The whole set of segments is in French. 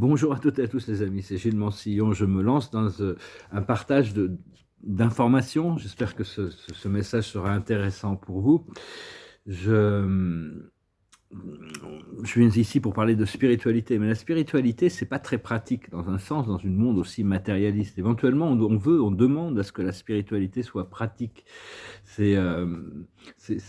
Bonjour à toutes et à tous les amis, c'est Gilles Mansillon. Je me lance dans un partage d'informations. J'espère que ce message sera intéressant pour vous. Je, je viens ici pour parler de spiritualité, mais la spiritualité, c'est pas très pratique dans un sens, dans un monde aussi matérialiste. Éventuellement, on demande à ce que la spiritualité soit pratique. C'est euh, c'est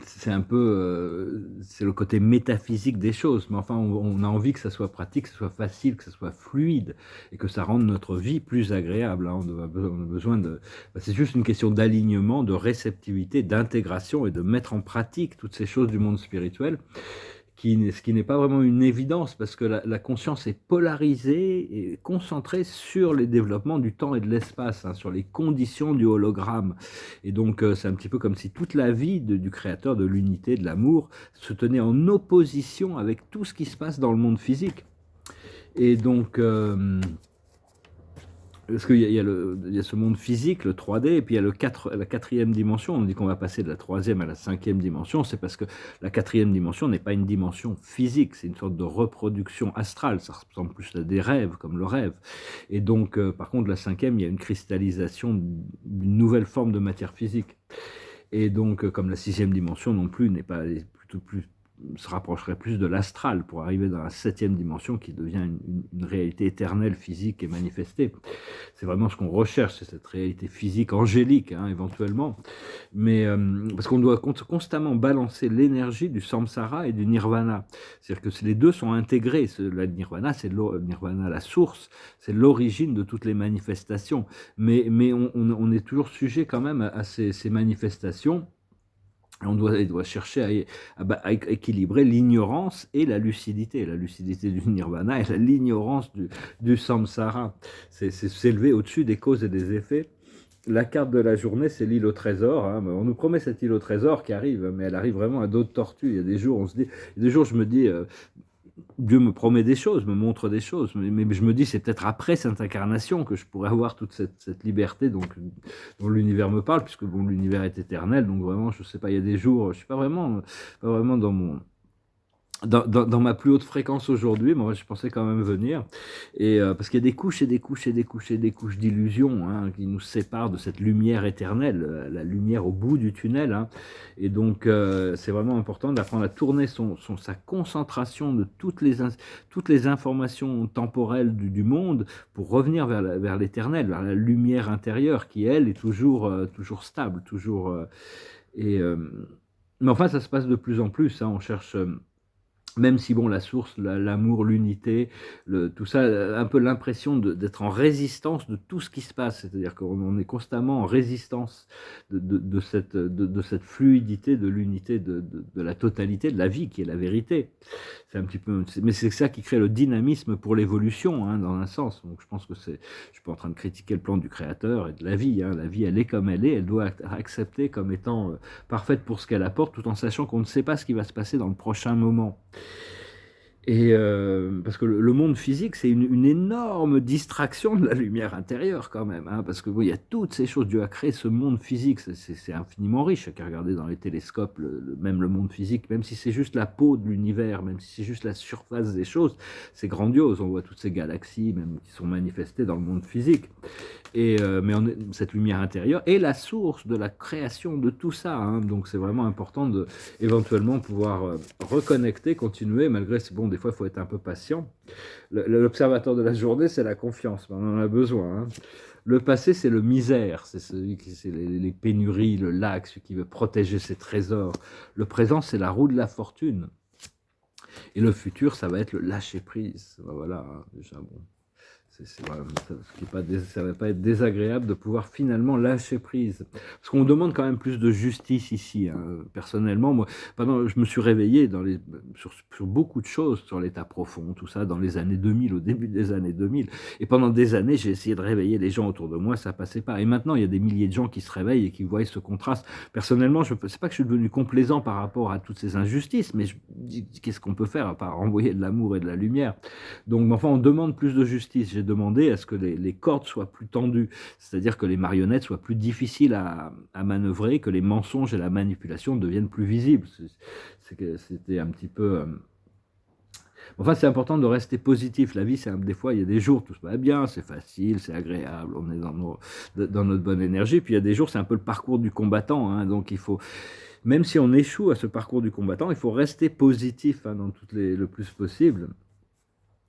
c'est un peu, c'est le côté métaphysique des choses, mais enfin, on a envie que ça soit pratique, que ça soit facile, que ça soit fluide, et que ça rende notre vie plus agréable, hein. On a besoin de, c'est juste une question d'alignement, de réceptivité, d'intégration et de mettre en pratique toutes ces choses du monde spirituel ce qui n'est pas vraiment une évidence parce que la conscience est polarisée et concentrée sur les développements du temps et de l'espace, hein, sur les conditions du hologramme. Et donc, c'est un petit peu comme si toute la vie du créateur, de l'unité, de l'amour, se tenait en opposition avec tout ce qui se passe dans le monde physique. Et donc, parce qu'il y a ce monde physique, le 3D, et puis il y a la quatrième dimension. On dit qu'on va passer de la troisième à la cinquième dimension. C'est parce que la quatrième dimension n'est pas une dimension physique, c'est une sorte de reproduction astrale. Ça ressemble plus à des rêves, comme le rêve. Et donc, par contre, la cinquième, il y a une cristallisation d'une nouvelle forme de matière physique. Et donc, comme la sixième dimension non plus n'est pas plutôt plus se rapprocherait plus de l'astral pour arriver dans la septième dimension qui devient une réalité éternelle, physique et manifestée. C'est vraiment ce qu'on recherche, c'est cette réalité physique angélique, hein, éventuellement. Mais parce qu'on doit constamment balancer l'énergie du samsara et du nirvana. C'est-à-dire que les deux sont intégrés. Le nirvana, c'est nirvana, la source, c'est l'origine de toutes les manifestations. Mais on est toujours sujet quand même à ces manifestations. On doit chercher à équilibrer l'ignorance et la lucidité du nirvana et l'ignorance du samsara. C'est s'élever au-dessus des causes et des effets. La carte de la journée, c'est l'île au trésor, hein. On nous promet cette île au trésor qui arrive, mais elle arrive vraiment à dos de tortue. Il y a des jours, je me dis, Dieu me promet des choses, me montre des choses, mais je me dis c'est peut-être après cette incarnation que je pourrais avoir toute cette liberté dont l'univers me parle, puisque bon, l'univers est éternel, donc vraiment, je sais pas, il y a des jours, je suis pas vraiment dans ma plus haute fréquence aujourd'hui. Moi, je pensais quand même venir. Et parce qu'il y a des couches et des couches et des couches et des couches d'illusions, hein, qui nous séparent de cette lumière éternelle, la lumière au bout du tunnel, hein. Et donc, c'est vraiment important d'apprendre à tourner sa concentration de toutes les informations temporelles du monde pour revenir vers l'éternel, vers la lumière intérieure qui, elle, est toujours stable, toujours... et, mais enfin, ça se passe de plus en plus, hein. On cherche... même si bon, la source, l'amour, l'unité, tout ça, un peu l'impression d'être en résistance de tout ce qui se passe, c'est-à-dire qu'on est constamment en résistance de cette fluidité, de l'unité, de la totalité de la vie qui est la vérité. C'est un petit peu, mais c'est ça qui crée le dynamisme pour l'évolution, hein, dans un sens. Donc je pense que je suis pas en train de critiquer le plan du créateur et de la vie, hein. La vie, elle est comme elle est, elle doit être acceptée comme étant parfaite pour ce qu'elle apporte, tout en sachant qu'on ne sait pas ce qui va se passer dans le prochain moment. Et parce que le monde physique, c'est une énorme distraction de la lumière intérieure quand même, hein, parce que bon, il y a toutes ces choses. Dieu a créé ce monde physique, c'est infiniment riche. Chacun regarder dans les télescopes, même le monde physique, même si c'est juste la peau de l'univers, même si c'est juste la surface des choses, c'est grandiose. On voit toutes ces galaxies, même qui sont manifestées dans le monde physique. Et mais cette lumière intérieure est la source de la création de tout ça, hein. Donc c'est vraiment important de éventuellement pouvoir reconnecter, continuer, malgré c'est bon, des fois il faut être un peu patient. L'observateur de la journée, c'est la confiance, on en a besoin, hein. Le passé, c'est le misère, c'est c'est les pénuries, le lac, celui qui veut protéger ses trésors. Le présent, c'est la roue de la fortune. Et le futur, ça va être le lâcher prise. Voilà, hein, déjà bon. Voilà, ça va pas être désagréable de pouvoir finalement lâcher prise. Parce qu'on demande quand même plus de justice ici, hein. Personnellement, moi, je me suis réveillé sur beaucoup de choses, sur l'état profond, tout ça, dans les années 2000, au début des années 2000. Et pendant des années, j'ai essayé de réveiller les gens autour de moi, ça passait pas. Et maintenant, il y a des milliers de gens qui se réveillent et qui voient ce contraste. Personnellement, c'est pas que je suis devenu complaisant par rapport à toutes ces injustices, mais je dis, qu'est-ce qu'on peut faire à part envoyer de l'amour et de la lumière? Donc, enfin, on demande plus de justice. J'ai demandé à ce que les cordes soient plus tendues, c'est-à-dire que les marionnettes soient plus difficiles à manœuvrer, que les mensonges et la manipulation deviennent plus visibles. C'était un petit peu... Enfin, c'est important de rester positif. La vie, des fois, il y a des jours, tout se va bien, c'est facile, c'est agréable, on est dans notre bonne énergie. Puis il y a des jours, c'est un peu le parcours du combattant, hein, donc il faut, même si on échoue à ce parcours du combattant, il faut rester positif, hein, le plus possible.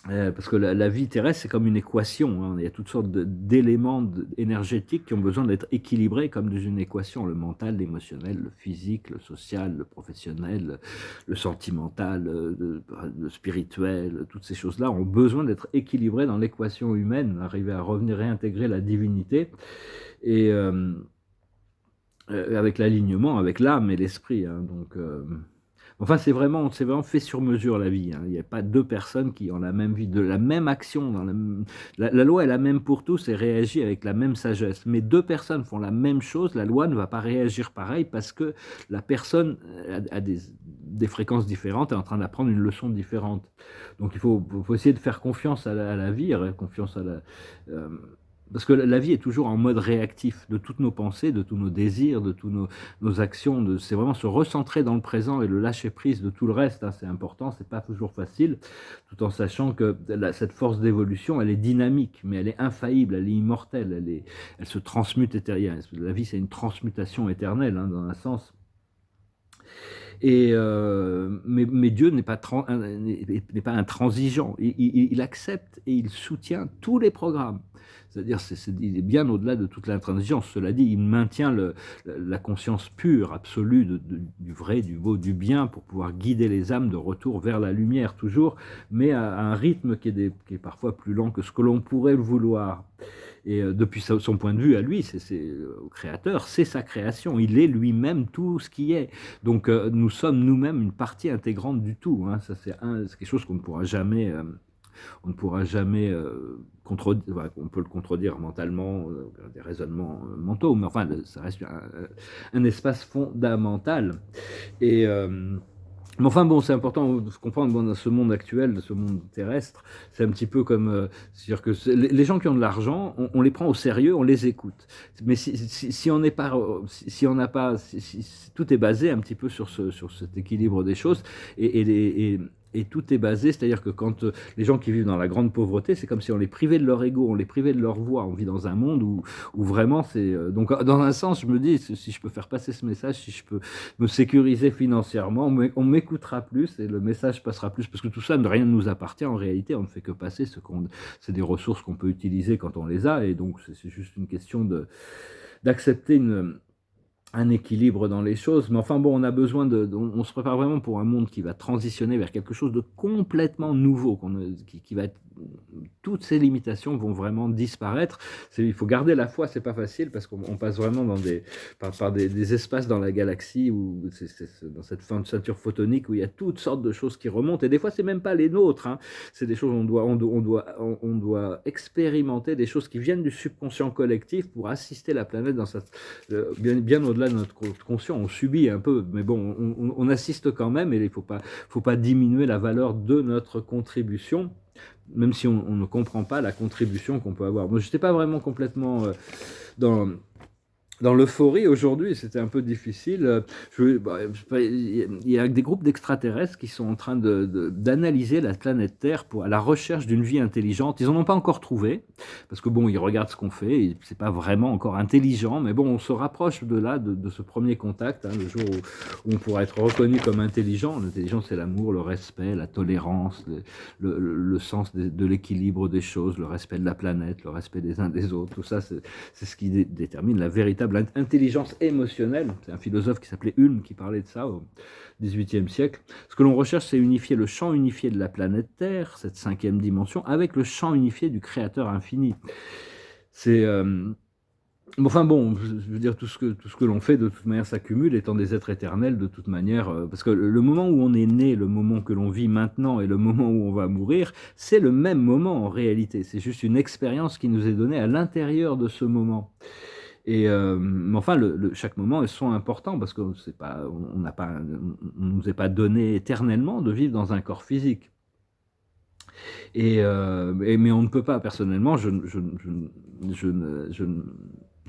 Parce que la vie terrestre, c'est comme une équation, hein. Il y a toutes sortes d'éléments énergétiques qui ont besoin d'être équilibrés comme dans une équation. Le mental, l'émotionnel, le physique, le social, le professionnel, le sentimental, le spirituel, toutes ces choses-là ont besoin d'être équilibrées dans l'équation humaine, arriver à revenir réintégrer la divinité. Et avec l'alignement, avec l'âme et l'esprit, hein, donc, enfin, c'est vraiment fait sur mesure la vie, hein. Il n'y a pas deux personnes qui ont la même vie, de la même action. La loi est la même pour tous et réagit avec la même sagesse. Mais deux personnes font la même chose, la loi ne va pas réagir pareil parce que la personne a des fréquences différentes, est en train d'apprendre une leçon différente. Donc il faut essayer de faire confiance à la vie, confiance à la... euh, parce que la vie est toujours en mode réactif de toutes nos pensées, de tous nos désirs, de toutes nos actions. C'est vraiment se recentrer dans le présent et le lâcher prise de tout le reste, hein, c'est important, c'est pas toujours facile, tout en sachant que cette force d'évolution, elle est dynamique, mais elle est infaillible, elle est immortelle, elle se transmute éternellement. La vie, c'est une transmutation éternelle, hein, dans un sens. Mais Dieu n'est pas intransigeant. Il accepte et il soutient tous les programmes. C'est-à-dire, il est bien au-delà de toute l'intransigeance. Cela dit, il maintient la conscience pure, absolue du vrai, du beau, du bien, pour pouvoir guider les âmes de retour vers la lumière, toujours, mais à un rythme qui est parfois plus lent que ce que l'on pourrait le vouloir. Et depuis son point de vue à lui, au créateur, c'est sa création. Il est lui-même tout ce qui est. Donc nous sommes nous-mêmes une partie intégrante du tout, hein. Ça, c'est quelque chose qu'on ne pourra jamais, contredire. Voilà, on peut le contredire mentalement, des raisonnements mentaux, mais enfin, ça reste un espace fondamental. Et mais enfin bon, c'est important de comprendre, bon, dans ce monde actuel, de ce monde terrestre, c'est un petit peu comme, c'est-à-dire que les gens qui ont de l'argent, on les prend au sérieux, on les écoute. Mais si on n'est pas, si on n'a pas, tout est basé un petit peu sur cet équilibre des choses et tout est basé, c'est-à-dire que quand les gens qui vivent dans la grande pauvreté, c'est comme si on les privait de leur ego, on les privait de leur voix. On vit dans un monde où vraiment c'est... donc dans un sens, je me dis, si je peux faire passer ce message, si je peux me sécuriser financièrement, on m'écoutera plus et le message passera plus, parce que tout ça, rien ne nous appartient en réalité, on ne fait que passer c'est des ressources qu'on peut utiliser quand on les a, et donc c'est juste une question d'accepter un équilibre dans les choses. Mais enfin bon, on a besoin on se prépare vraiment pour un monde qui va transitionner vers quelque chose de complètement nouveau, qui va être, toutes ces limitations vont vraiment disparaître. Il faut garder la foi, c'est pas facile, parce qu'on passe vraiment par des espaces dans la galaxie, dans cette fin de ceinture photonique où il y a toutes sortes de choses qui remontent, et des fois c'est même pas les nôtres, hein. C'est des choses, on doit expérimenter des choses qui viennent du subconscient collectif pour assister la planète dans bien au-delà de notre conscient. On subit un peu, mais bon, on assiste quand même, et il faut pas diminuer la valeur de notre contribution, même si on ne comprend pas la contribution qu'on peut avoir. Moi, je n'étais pas vraiment complètement dans l'euphorie aujourd'hui, c'était un peu difficile. Il y a des groupes d'extraterrestres qui sont en train d'analyser la planète Terre à la recherche d'une vie intelligente. Ils n'en ont pas encore trouvé, parce que bon, ils regardent ce qu'on fait, c'est pas vraiment encore intelligent, mais bon, on se rapproche de ce premier contact, hein, le jour où on pourra être reconnu comme intelligent. L'intelligence, c'est l'amour, le respect, la tolérance, le sens de l'équilibre des choses, le respect de la planète, le respect des uns des autres. Tout ça, c'est ce qui détermine la véritable intelligence émotionnelle. C'est un philosophe qui s'appelait Ulm qui parlait de ça au XVIIIe siècle. Ce que l'on recherche, c'est unifier le champ unifié de la planète Terre, cette cinquième dimension, avec le champ unifié du Créateur infini. C'est... Enfin bon, je veux dire, tout ce que l'on fait, de toute manière, s'accumule, étant des êtres éternels, de toute manière, parce que le moment où on est né, le moment que l'on vit maintenant et le moment où on va mourir, c'est le même moment en réalité. C'est juste une expérience qui nous est donnée à l'intérieur de ce moment. Et mais enfin, chaque moment, ils sont importants, parce que on nous est pas donné éternellement de vivre dans un corps physique. Mais on ne peut pas, personnellement, je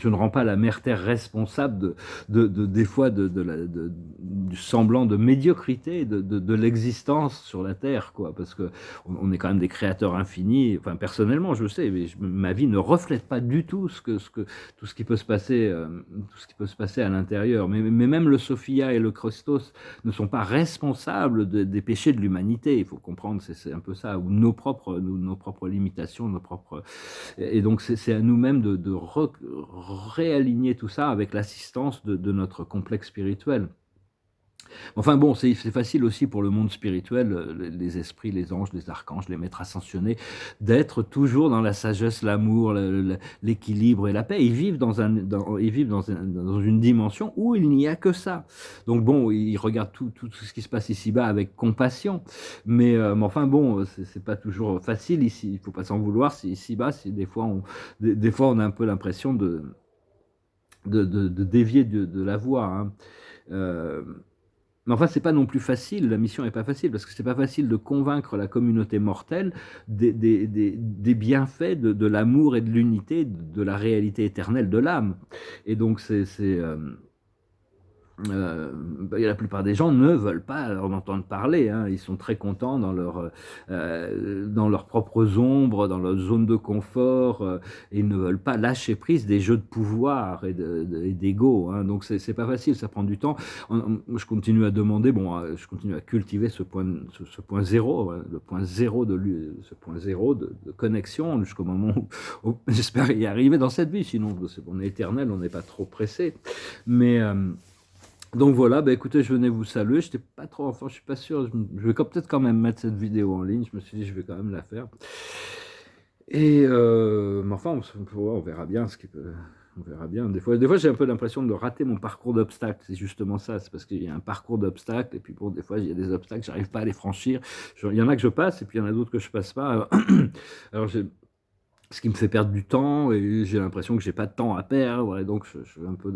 je ne rends pas la mère Terre responsable des fois du semblant de médiocrité de l'existence sur la Terre, quoi, parce que on est quand même des créateurs infinis. Enfin, personnellement, je le sais, mais ma vie ne reflète pas du tout tout ce qui peut se passer, tout ce qui peut se passer à l'intérieur. Mais même le Sophia et le Christos ne sont pas responsables des péchés de l'humanité. Il faut comprendre, c'est un peu ça, ou nos propres limitations, nos propres. Et donc, c'est à nous-mêmes de réaligner tout ça avec l'assistance de notre complexe spirituel. Enfin bon, c'est facile aussi pour le monde spirituel, les esprits, les anges, les archanges, les maîtres ascensionnés, d'être toujours dans la sagesse, l'amour, l'équilibre et la paix. Ils vivent ils vivent dans une dimension où il n'y a que ça. Donc bon, ils regardent tout ce qui se passe ici-bas avec compassion. Mais enfin bon, c'est pas toujours facile ici. Il faut pas s'en vouloir. Ici-bas, des fois on a un peu l'impression de dévier de la voie, hein. Euh, mais enfin, c'est pas non plus facile, la mission n'est pas facile, parce que c'est pas facile de convaincre la communauté mortelle des bienfaits de l'amour et de l'unité, de la réalité éternelle de l'âme. Et donc, la plupart des gens ne veulent pas en entendre parler, hein. Ils sont très contents dans leurs propres ombres, dans leur zone de confort, et ils ne veulent pas lâcher prise des jeux de pouvoir et d'ego, hein. Donc c'est pas facile, ça prend du temps. Je continue à demander, je continue à cultiver ce point zéro, hein, ce point zéro de connexion jusqu'au moment où j'espère y arriver dans cette vie. Sinon, on est éternel, on n'est pas trop pressé. Donc voilà, écoutez, je venais vous saluer. Je n'étais pas trop enfant, je suis pas sûr. Je vais peut-être quand même mettre cette vidéo en ligne. Je me suis dit, je vais quand même la faire. Mais enfin, on verra bien on verra bien. Des fois j'ai un peu l'impression de rater mon parcours d'obstacles. C'est justement ça. C'est parce qu'il y a un parcours d'obstacles. Et puis bon, des fois, il y a des obstacles, j'arrive pas à les franchir. Il y en a que je passe, et puis il y en a d'autres que je passe pas. Alors ce qui me fait perdre du temps, et j'ai l'impression que j'ai pas de temps à perdre, et donc je suis un peu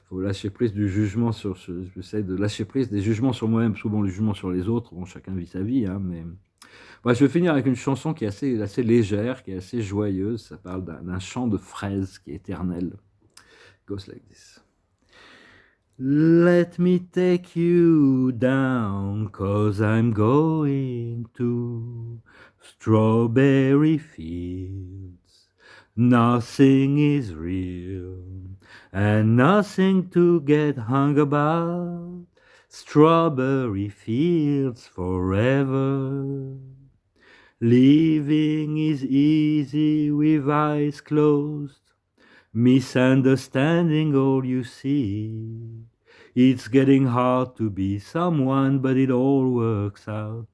faut lâcher prise du jugement j'essaie de lâcher prise des jugements sur moi-même, souvent le jugement sur les autres. Bon, chacun vit sa vie, hein, mais je vais finir avec une chanson qui est assez légère, qui est assez joyeuse. Ça parle d'un champ de fraises qui est éternel. It goes like this. Let me take you down, 'cause I'm going to strawberry fields. Nothing is real, and nothing to get hung about. Strawberry fields forever. Living is easy with eyes closed, misunderstanding all you see. It's getting hard to be someone, but it all works out.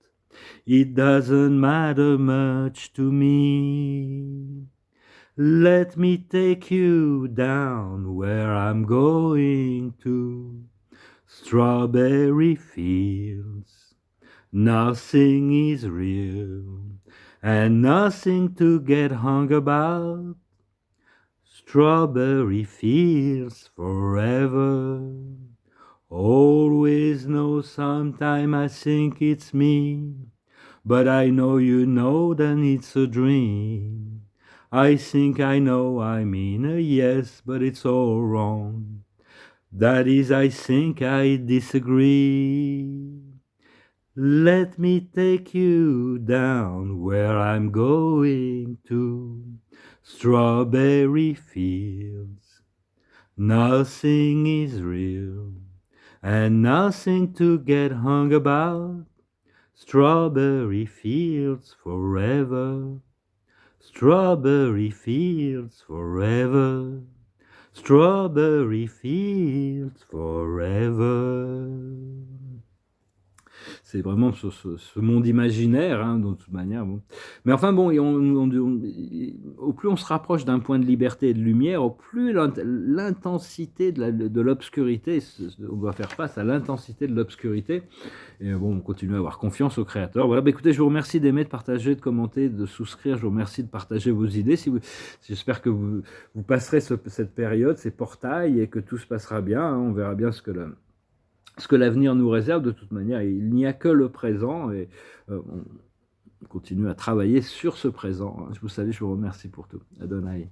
It doesn't matter much to me. Let me take you down where I'm going to. Strawberry fields. Nothing is real, and nothing to get hung about. Strawberry fields forever. Always know sometime I think it's me, but I know you know then it's a dream. I think I know I mean a yes, but it's all wrong. That is, I think I disagree. Let me take you down where I'm going to. Strawberry fields. Nothing is real, and nothing to get hung about. Strawberry fields forever. Strawberry fields forever. Strawberry fields forever. C'est vraiment ce monde imaginaire, hein, de toute manière. Bon. Mais enfin bon, au plus on se rapproche d'un point de liberté et de lumière, au plus l'intensité de l'obscurité, on doit faire face à l'intensité de l'obscurité. Et bon, on continue à avoir confiance au Créateur. Voilà, écoutez, je vous remercie d'aimer, de partager, de commenter, de souscrire. Je vous remercie de partager vos idées. J'espère que vous passerez cette période, ces portails, et que tout se passera bien, hein. On verra bien ce que l'avenir nous réserve. De toute manière, il n'y a que le présent, et on continue à travailler sur ce présent. Je vous salue, je vous remercie pour tout. Adonai.